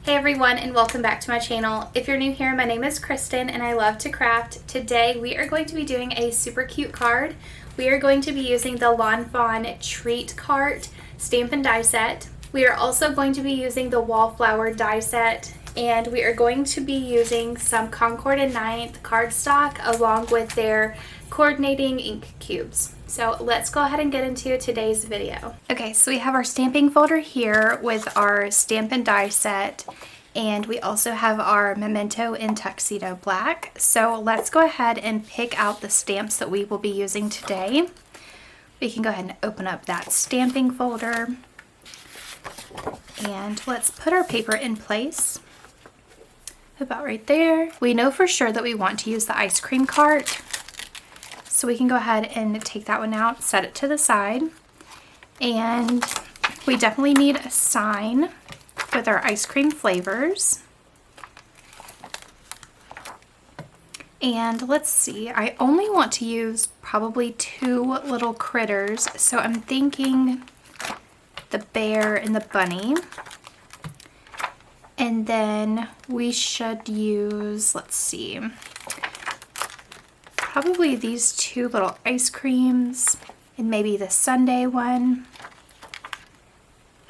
Hey everyone, and welcome back to my channel. If you're new here, my name is Kristin and I love to craft. Today we are going to be doing a super cute card. We are going to be using the Lawn Fawn Treat Cart stamp and die set. We are also going to be using the Wallflower die set, and we are going to be using some Concord and Ninth cardstock along with their coordinating ink cubes. So let's go ahead and get into today's video. Okay, so we have our stamping folder here with our stamp and die set, and we also have our Memento in Tuxedo Black. So let's go ahead and pick out the stamps that we will be using today. We can go ahead and open up that stamping folder, and let's put our paper in place. About right there. We know for sure that we want to use the ice cream cart. So we can go ahead and take that one out, set it to the side, and we definitely need a sign with our ice cream flavors. And let's see, I only want to use probably two little critters, so I'm thinking the bear and the bunny. And then we should use, let's see, probably these two little ice creams and maybe the sundae one.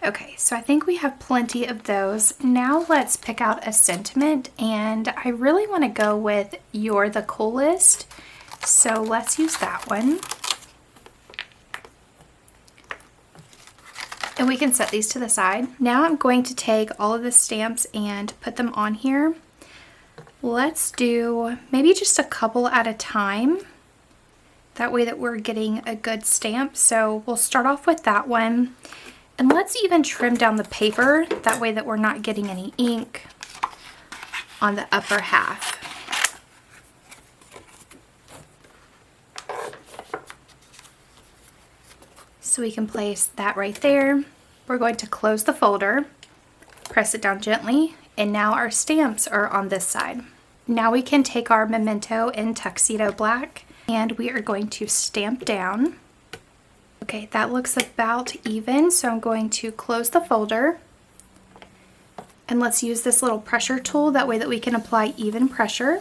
Okay, so I think we have plenty of those. Now let's pick out a sentiment, and I really want to go with "You're the coolest," so let's use that one. And we can set these to the side. Now I'm going to take all of the stamps and put them on here. Let's do maybe just a couple at a time. That way that we're getting a good stamp. So we'll start off with that one. And let's even trim down the paper. That way that we're not getting any ink on the upper half. So we can place that right there. We're going to close the folder, press it down gently, and now our stamps are on this side. Now we can take our Memento in Tuxedo Black, and we are going to stamp down. Okay, that looks about even, so I'm going to close the folder. And let's use this little pressure tool, that way that we can apply even pressure.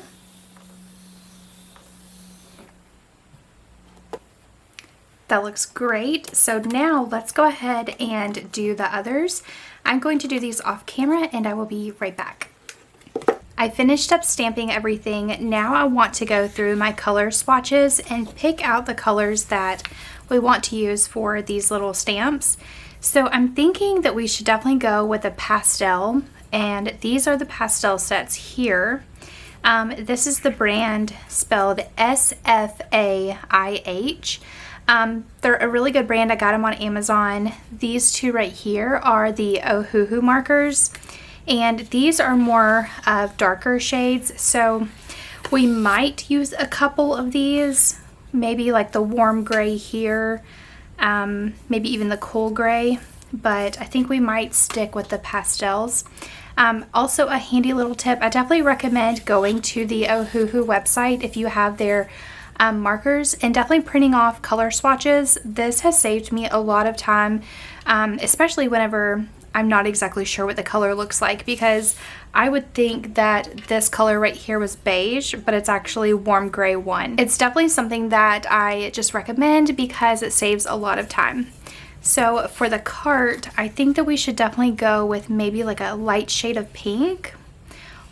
That looks great. So now let's go ahead and do the others. I'm going to do these off camera and I will be right back. I finished up stamping everything. Now I want to go through my color swatches and pick out the colors that we want to use for these little stamps. So I'm thinking that we should definitely go with a pastel, and these are the pastel sets here. This is the brand spelled S-F-A-I-H. They're a really good brand. I got them on Amazon. These two right here are the Ohuhu markers, and these are more of darker shades, so we might use a couple of these, maybe like the warm gray here, maybe even the cool gray, but I think we might stick with the pastels. Also, a handy little tip, I definitely recommend going to the Ohuhu website if you have their markers, and definitely printing off color swatches. This has saved me a lot of time, especially whenever I'm not exactly sure what the color looks like, because I would think that this color right here was beige, but it's actually warm gray one. It's definitely something that I just recommend because it saves a lot of time. So for the cart, I think that we should definitely go with maybe like a light shade of pink,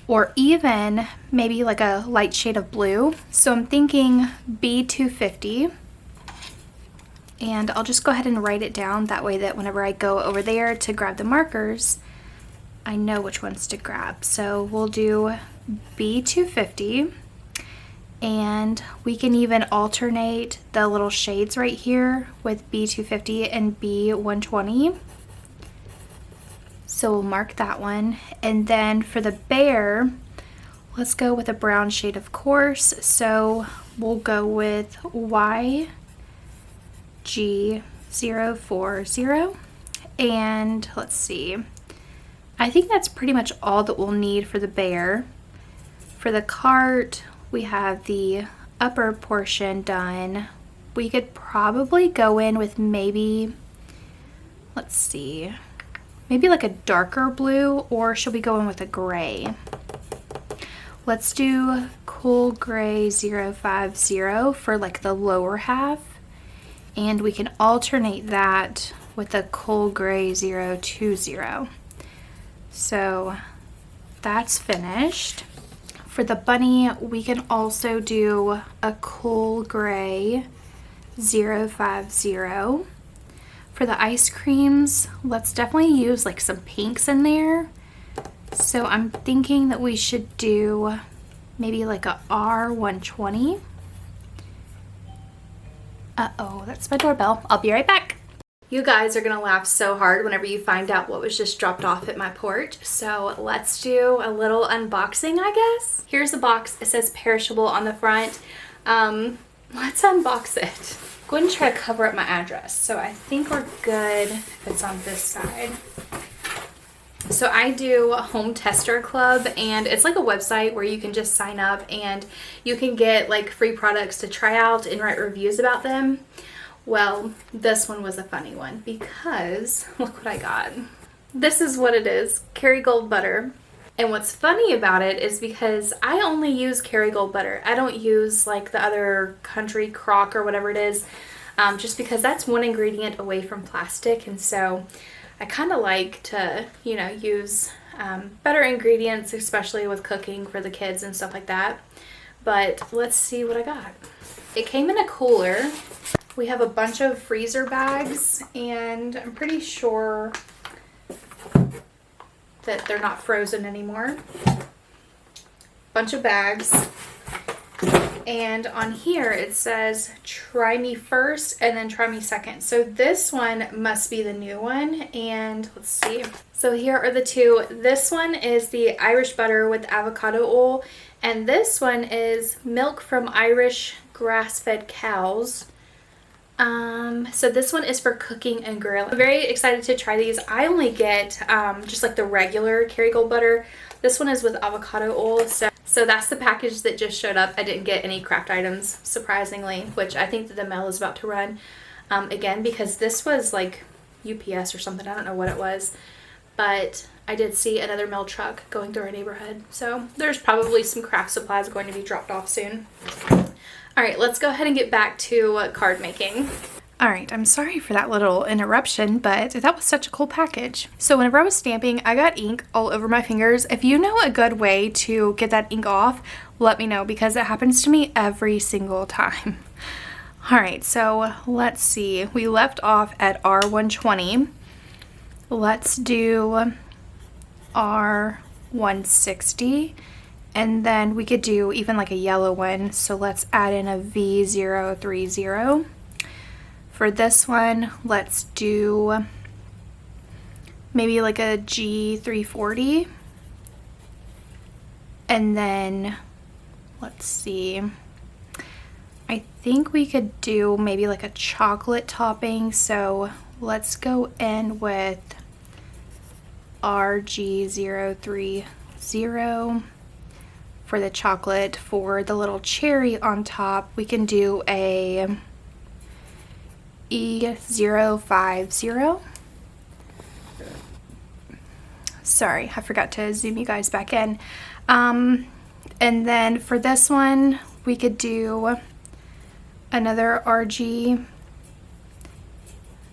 or even maybe like a light shade of blue. So I'm thinking B250. And I'll just go ahead and write it down, that way that whenever I go over there to grab the markers, I know which ones to grab. So we'll do B250, and we can even alternate the little shades right here with B250 and B120. So we'll mark that one. And then for the bear, let's go with a brown shade, of course. So we'll go with YG040. And let's see, I think that's pretty much all that we'll need for the bear. For the cart, we have the upper portion done. We could probably go in with maybe, let's see, maybe like a darker blue, or should we go in with a gray? Let's do cool gray 050 for like the lower half, and we can alternate that with a cool gray 020. So that's finished. For the bunny, we can also do a cool gray 050. For the ice creams, let's definitely use like some pinks in there. So I'm thinking that we should do maybe like a R120. Uh-oh, that's my doorbell. I'll be right back. You guys are gonna laugh so hard whenever you find out what was just dropped off at my porch. So let's do a little unboxing, I guess. Here's the box. It says perishable on the front. Let's unbox it. Go ahead and try to cover up my address. So I think we're good if it's on this side. So I do a home tester club, and it's like a website where you can just sign up and you can get like free products to try out and write reviews about them. Well, this one was a funny one because look what I got. This is what it is, Kerrygold butter. And what's funny about it is because I only use Kerrygold butter. I don't use like the other country crock or whatever it is, just because that's one ingredient away from plastic. And so I kind of like to, you know, use better ingredients, especially with cooking for the kids and stuff like that. But let's see what I got. It came in a cooler. We have a bunch of freezer bags, and I'm pretty sure that they're not frozen anymore. Bunch of bags. And on here it says try me first and then try me second. So this one must be the new one, and let's see. So here are the two. This one is the Irish butter with avocado oil, and this one is milk from Irish grass-fed cows. So this one is for cooking and grilling. I'm very excited to try these. I only get just like the regular Kerrygold butter. This one is with avocado oil. So that's the package that just showed up. I didn't get any craft items, surprisingly, which I think that the mail is about to run again, because this was like UPS or something. I don't know what it was, but I did see another mail truck going through our neighborhood. So there's probably some craft supplies going to be dropped off soon. All right, let's go ahead and get back to card making. All right, I'm sorry for that little interruption, but that was such a cool package. So whenever I was stamping, I got ink all over my fingers. If you know a good way to get that ink off, let me know, because it happens to me every single time. All right, so let's see. We left off at R120. Let's do R160. And then we could do even like a yellow one. So let's add in a V030. For this one, let's do maybe like a G340. And then, let's see, I think we could do maybe like a chocolate topping. So let's go in with RG030 for the chocolate. For the little cherry on top, we can do a E050. Sorry, I forgot to zoom you guys back in. And then for this one, we could do another RG.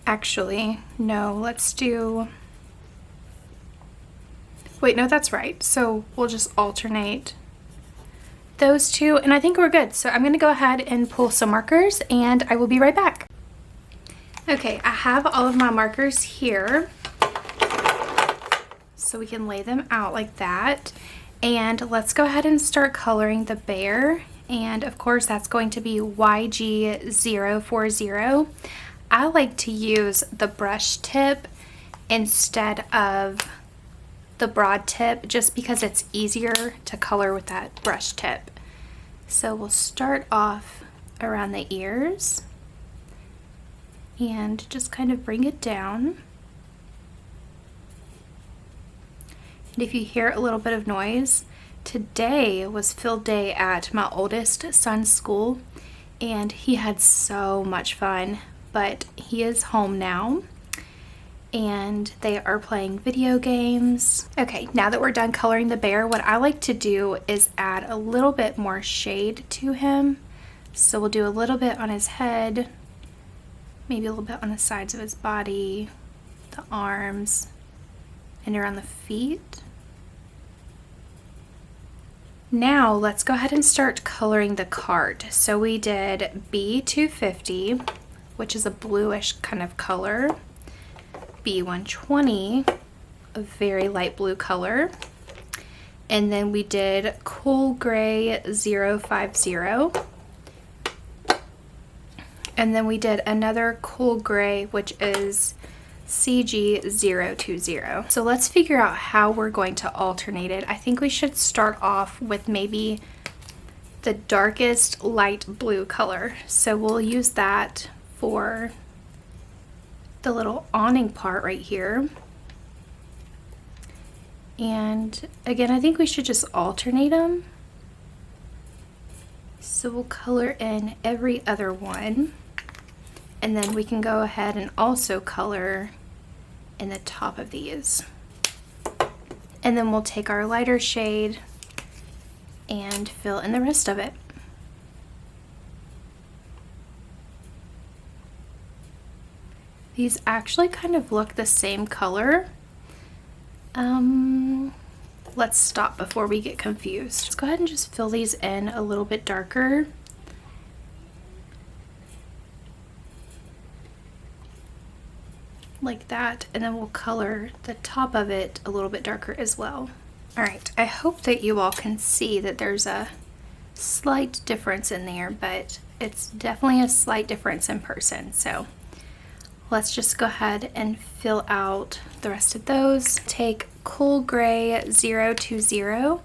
Actually, no, let's do... Wait, no, that's right. So we'll just alternate those two, and I think we're good. So I'm going to go ahead and pull some markers, and I will be right back. Okay, I have all of my markers here, so we can lay them out like that. And let's go ahead and start coloring the bear. And of course, that's going to be YG040. I like to use the brush tip instead of the broad tip, just because it's easier to color with that brush tip. So we'll start off around the ears and just kind of bring it down. And if you hear a little bit of noise, today was field day at my oldest son's school, and he had so much fun, but he is home now. and they are playing video games. Okay, now that we're done coloring the bear, what I like to do is add a little bit more shade to him. So we'll do a little bit on his head, maybe a little bit on the sides of his body, the arms, and around the feet. Now let's go ahead and start coloring the cart. So we did B250, which is a bluish kind of color, B120, a very light blue color, and then we did cool gray 050, and then we did another cool gray, which is CG020. So let's figure out how we're going to alternate it. I think we should start off with maybe the darkest light blue color. So we'll use that for the little awning part right here. And again, I think we should just alternate them. So we'll color in every other one. And then we can go ahead and also color in the top of these. And then we'll take our lighter shade and fill in the rest of it. These actually kind of look the same color. Let's stop before we get confused. Let's go ahead and just fill these in a little bit darker. Like that, and then we'll color the top of it a little bit darker as well. All right, I hope that you all can see that there's a slight difference in there, but it's definitely a slight difference in person. So let's just go ahead and fill out the rest of those. Take cool gray 020,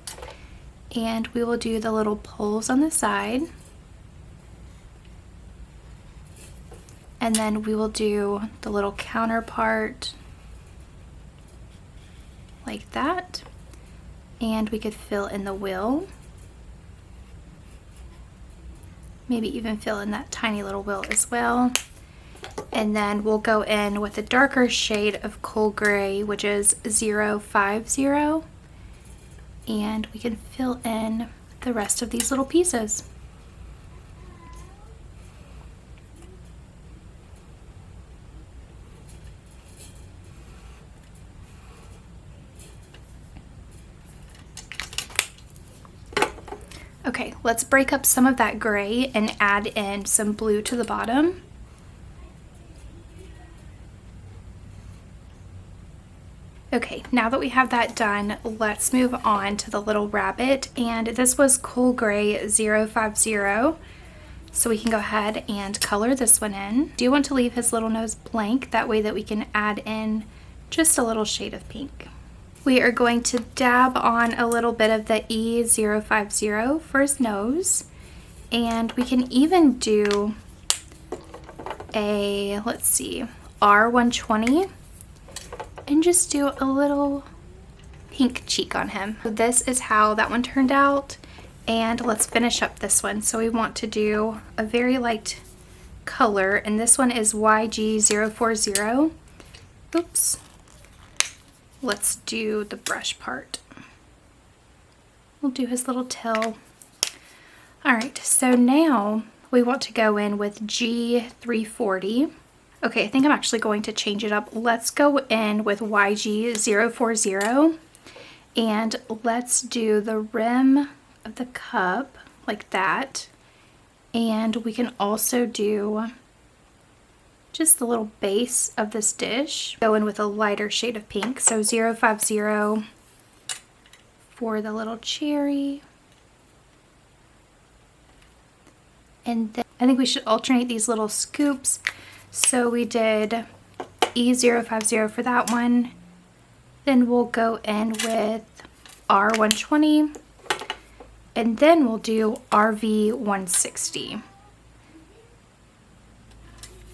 and we will do the little poles on the side. And then we will do the little counterpart like that. And we could fill in the wheel. Maybe even fill in that tiny little wheel as well. And then we'll go in with a darker shade of cool gray, which is 050. And we can fill in the rest of these little pieces. Okay, let's break up some of that gray and add in some blue to the bottom. Okay, now that we have that done, let's move on to the little rabbit. And this was cool gray 050. So we can go ahead and color this one in. Do you want to leave his little nose blank? That way that we can add in just a little shade of pink. We are going to dab on a little bit of the E050 for his nose. And we can even do a, let's see, R120. And just do a little pink cheek on him. So this is how that one turned out. And let's finish up this one. So we want to do a very light color. And this one is YG040. Oops. Let's do the brush part. We'll do his little tail. All right, so now we want to go in with G340. Okay, I think I'm actually going to change it up. Let's go in with YG040 and let's do the rim of the cup like that. And we can also do just the little base of this dish. Go in with a lighter shade of pink. So 050 for the little cherry. And then I think we should alternate these little scoops. So we did E050 for that one. Then we'll go in with R120. And then we'll do RV160.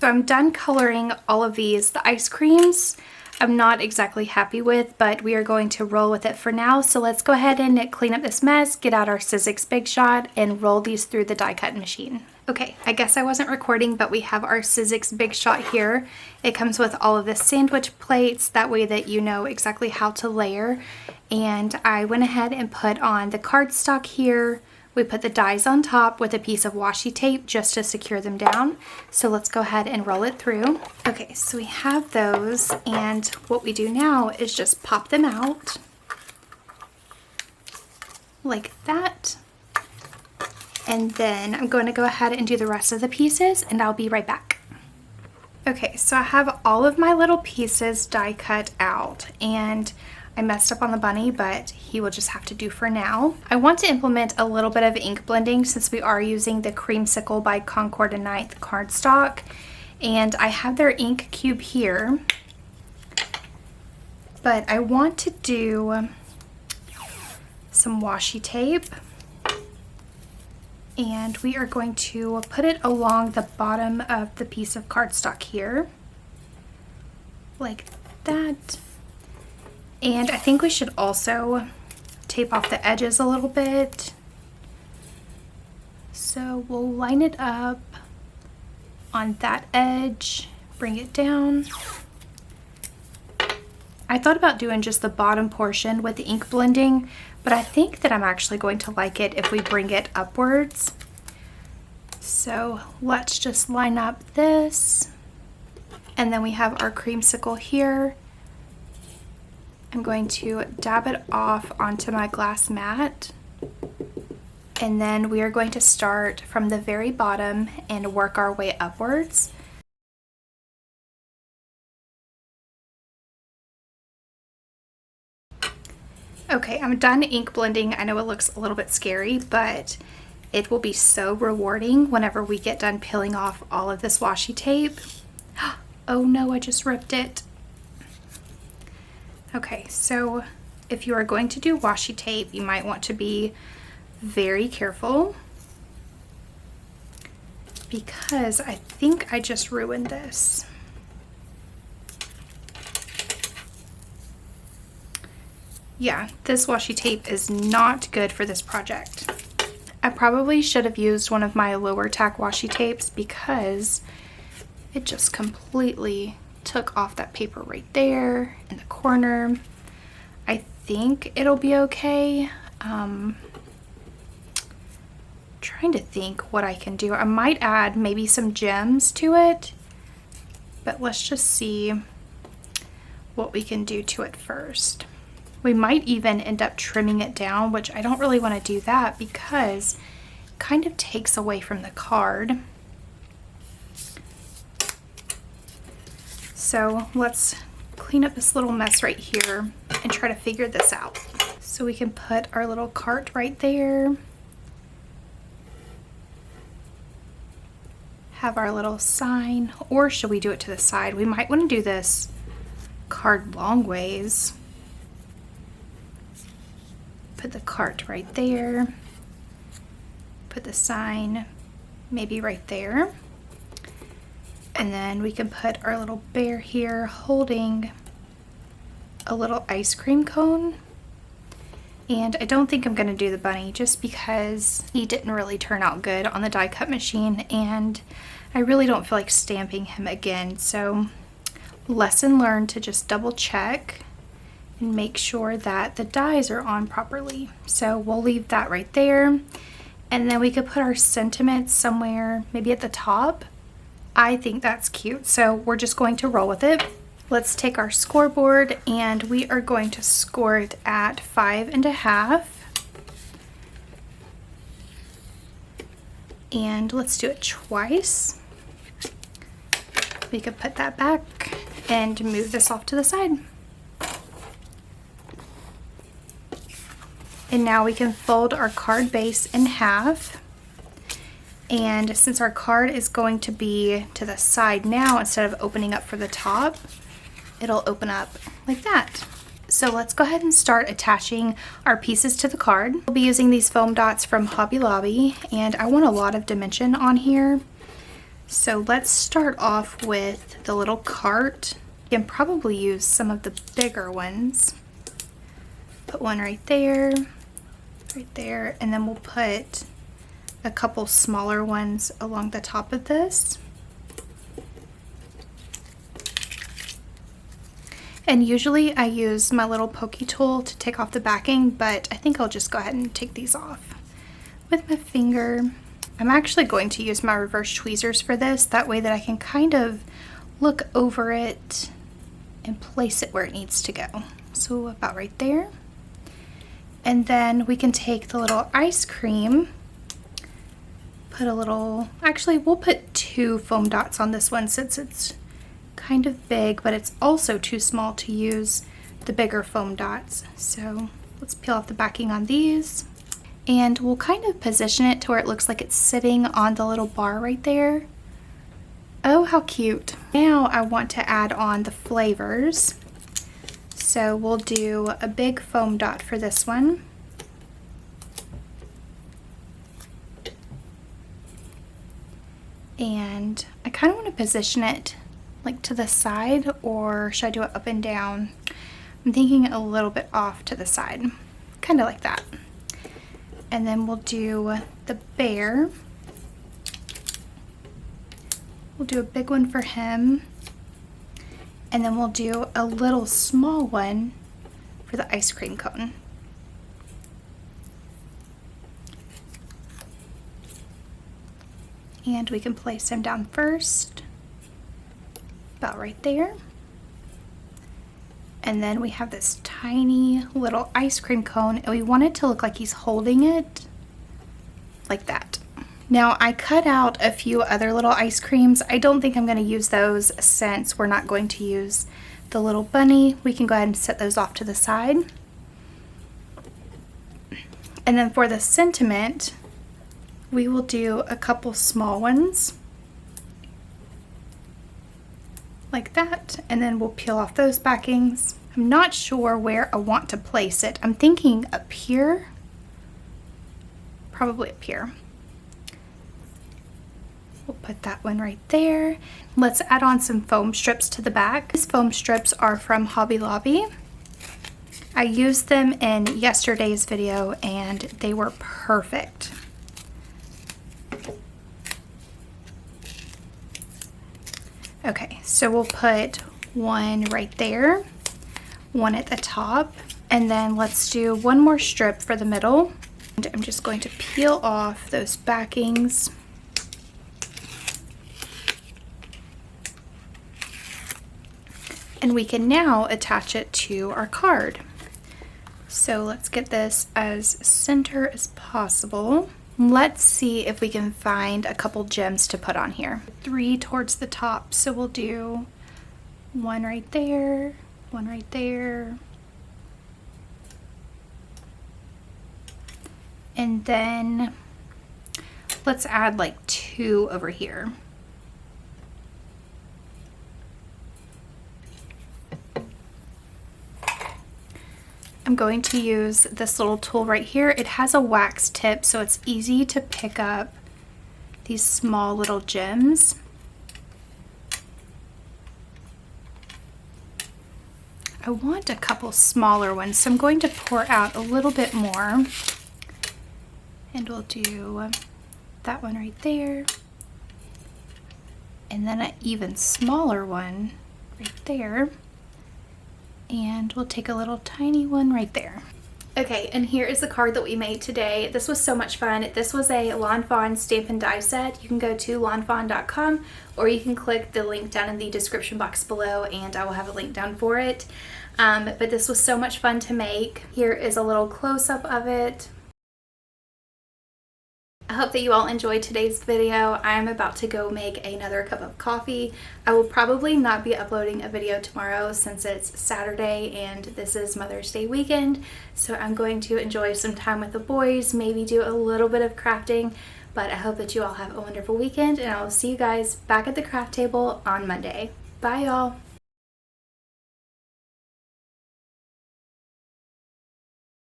So I'm done coloring all of these. The ice creams I'm not exactly happy with, but we are going to roll with it for now. So let's go ahead and clean up this mess, get out our Sizzix Big Shot, and roll these through the die cut machine. Okay, I guess I wasn't recording, but we have our Sizzix Big Shot here. It comes with all of the sandwich plates, that way that you know exactly how to layer. And I went ahead and put on the cardstock here. We put the dies on top with a piece of washi tape just to secure them down. So let's go ahead and roll it through. Okay, so we have those, and what we do now is just pop them out like that. And then I'm going to go ahead and do the rest of the pieces, and I'll be right back. Okay, so I have all of my little pieces die cut out, and I messed up on the bunny, but he will just have to do for now. I want to implement a little bit of ink blending since we are using the Creamsicle by Concord & Ninth cardstock, and I have their ink cube here, but I want to do some washi tape. And we are going to put it along the bottom of the piece of cardstock here, like that. And I think we should also tape off the edges a little bit. So we'll line it up on that edge, bring it down. I thought about doing just the bottom portion with the ink blending, but I think that I'm actually going to like it if we bring it upwards. So let's just line up this. And then we have our creamsicle here. I'm going to dab it off onto my glass mat. And then we are going to start from the very bottom and work our way upwards. Okay, I'm done ink blending. I know it looks a little bit scary, but it will be so rewarding whenever we get done peeling off all of this washi tape. Oh no, I just ripped it. Okay, so if you are going to do washi tape, you might want to be very careful because I think I just ruined this. Yeah, this washi tape is not good for this project. I probably should have used one of my lower tack washi tapes because it just completely took off that paper right there in the corner. I think it'll be okay. Trying to think what I can do. I might add maybe some gems to it, but let's just see what we can do to it first. We might even end up trimming it down, which I don't really want to do that because it kind of takes away from the card. So let's clean up this little mess right here and try to figure this out. So we can put our little cart right there. Have our little sign, or should we do it to the side? We might want to do this card long ways. Put the cart right there. Put the sign maybe right there. And then we can put our little bear here holding a little ice cream cone. And I don't think I'm going to do the bunny just because he didn't really turn out good on the die cut machine, and I really don't feel like stamping him again. So lesson learned to just double check and make sure that the dies are on properly. So we'll leave that right there. And then we could put our sentiments somewhere, maybe at the top. I think that's cute. So we're just going to roll with it. Let's take our scoreboard and we are going to score it at 5.5. And let's do it twice. We could put that back and move this off to the side. And now we can fold our card base in half. And since our card is going to be to the side now instead of opening up for the top, it'll open up like that. So let's go ahead and start attaching our pieces to the card. We'll be using these foam dots from Hobby Lobby, and I want a lot of dimension on here. So let's start off with the little cart. You can probably use some of the bigger ones. Put one right there, and then we'll put a couple smaller ones along the top of this. And usually I use my little pokey tool to take off the backing, but I think I'll just go ahead and take these off with my finger. I'm actually going to use my reverse tweezers for this, that way that I can kind of look over it and place it where it needs to go. So about right there. And then we can take the little ice cream, put a little, actually we'll put 2 foam dots on this one since it's kind of big, but it's also too small to use the bigger foam dots. So let's peel off the backing on these, and we'll kind of position it to where it looks like it's sitting on the little bar right there. Oh, how cute. Now I want to add on the flavors. So we'll do a big foam dot for this one. And I kind of want to position it like to the side, or should I do it up and down? I'm thinking a little bit off to the side, kind of like that. And then we'll do the bear. We'll do a big one for him. And then we'll do a little small one for the ice cream cone. And we can place him down first, about right there. And then we have this tiny little ice cream cone, and we want it to look like he's holding it like that. Now I cut out a few other little ice creams. I don't think I'm going to use those since we're not going to use the little bunny. We can go ahead and set those off to the side. And then for the sentiment, we will do a couple small ones like that, and then we'll peel off those backings. I'm not sure where I want to place it. I'm thinking up here, probably up here. We'll put that one right there. Let's add on some foam strips to the back. These foam strips are from Hobby Lobby. I used them in yesterday's video and they were perfect. Okay, so we'll put one right there, one at the top, and then let's do one more strip for the middle. And I'm just going to peel off those backings. And we can now attach it to our card. So let's get this as center as possible. Let's see if we can find a couple gems to put on here. 3 towards the top, so we'll do one right there, one right there, and then let's add like 2 over here. I'm going to use this little tool right here. It has a wax tip, so it's easy to pick up these small little gems. I want a couple smaller ones, so I'm going to pour out a little bit more. And we'll do that one right there. And then an even smaller one right there. And we'll take a little tiny one right there. Okay, and here is the card that we made today. This was so much fun. This was a Lawn Fawn stamp and die set. You can go to lawnfawn.com, or you can click the link down in the description box below and I will have a link down for it. But this was so much fun to make. Here is a little close-up of it. I hope that you all enjoyed today's video. I'm about to go make another cup of coffee. I will probably not be uploading a video tomorrow since it's Saturday and this is Mother's Day weekend. So I'm going to enjoy some time with the boys, maybe do a little bit of crafting, but I hope that you all have a wonderful weekend and I will see you guys back at the craft table on Monday. Bye y'all.